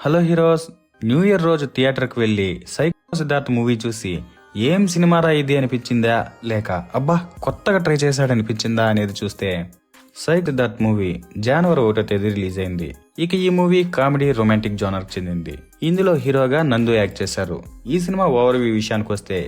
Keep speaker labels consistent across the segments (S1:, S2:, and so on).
S1: Hello heroes, new year రోజు థియేటర్కి వెళ్ళి సైకో సిద్ధార్థ్ మూవీ చూసి ఏం సినిమారా ఇది అనిపించిందా, లేక అబ్బా కొత్తగా ట్రై చేశాడనిపించిందా అనేది చూస్తే సైకో సిద్ధార్థ్ మూవీ జనవరి 1వ తేదీ రిలీజ్ అయింది. ఇక ఈ మూవీ కామెడీ రొమాంటిక్ జోనర్ చెందింది. ఇందులో హీరోగా నందు యాక్ట్ చేశారు. ఈ సినిమా ఓవర్వ్యూ విషయానికి వస్తే,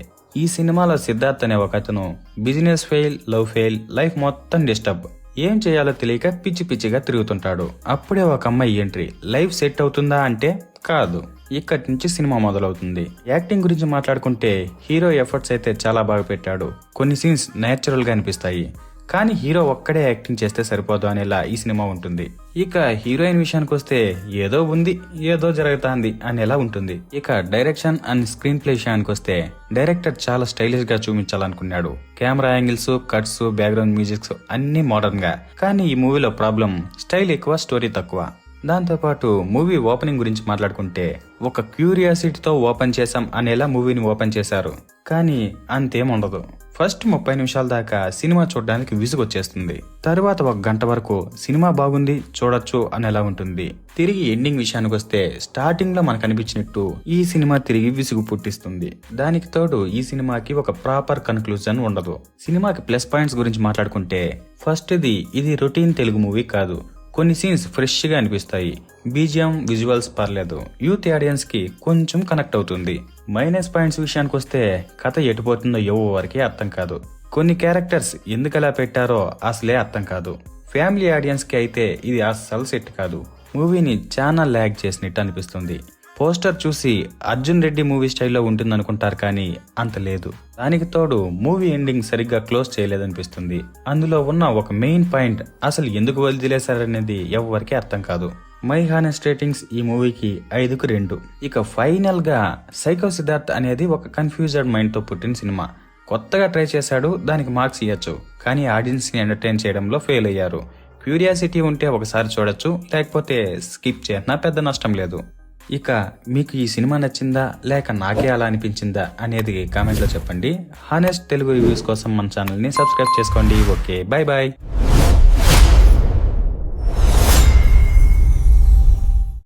S1: ఈ సినిమాలో సిద్ధార్థ్ అనే ఒక అతను business fail, love fail, life మొత్తం డిస్టర్బ్, ఏం చేయాలో తెలియక పిచ్చి పిచ్చిగా తిరుగుతుంటాడు. అప్పుడే ఒక అమ్మాయి ఎంట్రీ, లైఫ్ సెట్ అవుతుందా అంటే కాదు. ఇక్కడి నుంచి సినిమా మొదలవుతుంది. యాక్టింగ్ గురించి మాట్లాడుకుంటే హీరో ఎఫర్ట్స్ అయితే చాలా బాగా పెట్టాడు. కొన్ని సీన్స్ నేచురల్ గా అనిపిస్తాయి, కానీ హీరో ఒక్కడే యాక్టింగ్ చేస్తే సరిపోదు అనేలా ఈ సినిమా ఉంటుంది. ఇక హీరోయిన్ విషయానికి వస్తే ఏదో ఉంది, ఏదో జరుగుతాంది అనేలా ఉంటుంది. ఇక డైరెక్షన్ అండ్ స్క్రీన్ ప్లే విషయానికి వస్తే డైరెక్టర్ చాలా స్టైలిష్ గా చూపించాలనుకున్నాడు. Camera angles, cuts, background musics అన్ని మోడర్న్ గా. కానీ ఈ మూవీలో ప్రాబ్లం స్టైల్ ఎక్కువ, స్టోరీ తక్కువ. దాంతోపాటు మూవీ ఓపెనింగ్ గురించి మాట్లాడుకుంటే ఒక క్యూరియాసిటీతో ఓపెన్ చేశాం అనేలా మూవీని ఓపెన్ చేశారు. కానీ అంతేముండదు. ఫస్ట్ 30 నిమిషాల దాకా సినిమా చూడడానికి విసుగొచ్చేస్తుంది. తరువాత 1 గంట వరకు సినిమా బాగుంది, చూడొచ్చు అనేలా ఉంటుంది. తిరిగి ఎండింగ్ విషయానికి వస్తే స్టార్టింగ్ లో మనకు అనిపించినట్టు ఈ సినిమా తిరిగి విసుగు పుట్టిస్తుంది. దానికి తోడు ఈ సినిమాకి ఒక ప్రాపర్ కన్క్లూజన్ ఉండదు. సినిమాకి ప్లస్ పాయింట్స్ గురించి మాట్లాడుకుంటే ఫస్ట్ ఇది రొటీన్ తెలుగు మూవీ కాదు. కొన్ని సీన్స్ ఫ్రెష్ గా అనిపిస్తాయి. బీజిఎం, విజువల్స్ పర్లేదు. యూత్ ఆడియన్స్ కి కొంచెం కనెక్ట్ అవుతుంది. మైనస్ పాయింట్స్ విషయానికి వస్తే కథ ఎటుపోతుందో ఎవరికి అర్థం కాదు. కొన్ని క్యారెక్టర్స్ ఎందుకలా పెట్టారో అసలే అర్థం కాదు. ఫ్యామిలీ ఆడియన్స్ కి అయితే ఇది అస్సలు సెట్ కాదు. మూవీని చాలా ల్యాగ్ చేసినట్టు అనిపిస్తుంది. పోస్టర్ చూసి అర్జున్ రెడ్డి మూవీ స్టైల్లో ఉంటుందనుకుంటారు, కానీ అంత లేదు. దానికి తోడు మూవీ ఎండింగ్ సరిగ్గా క్లోజ్ చేయలేదనిపిస్తుంది. అందులో ఉన్న ఒక మెయిన్ పాయింట్ అసలు ఎందుకు వదిలేశారనేది ఎవరికి అర్థం కాదు. మై హానెస్ట్ రేటింగ్స్ ఈ మూవీకి 5కు 2. ఇక ఫైనల్ గా సైకో సిద్ధార్థ్ అనేది ఒక కన్ఫ్యూజ్డ్ మైండ్ తో పుట్టిన సినిమా. కొత్తగా ట్రై చేశాడు, దానికి మార్క్స్ ఇవ్వచ్చు. కానీ ఆడియన్స్ ని ఎంటర్టైన్ చేయడంలో ఫెయిల్ అయ్యారు. క్యూరియాసిటీ ఉంటే ఒకసారి చూడొచ్చు, లేకపోతే స్కిప్ చేసినా పెద్ద నష్టం లేదు. ఇక మీకు ఈ సినిమా నచ్చిందా, లేక నాకే అలా అనిపించిందా అనేది కామెంట్లో చెప్పండి. హానెస్ట్ తెలుగు రివ్యూస్ కోసం మన ఛానల్ని సబ్స్క్రైబ్ చేసుకోండి. Okay, bye bye.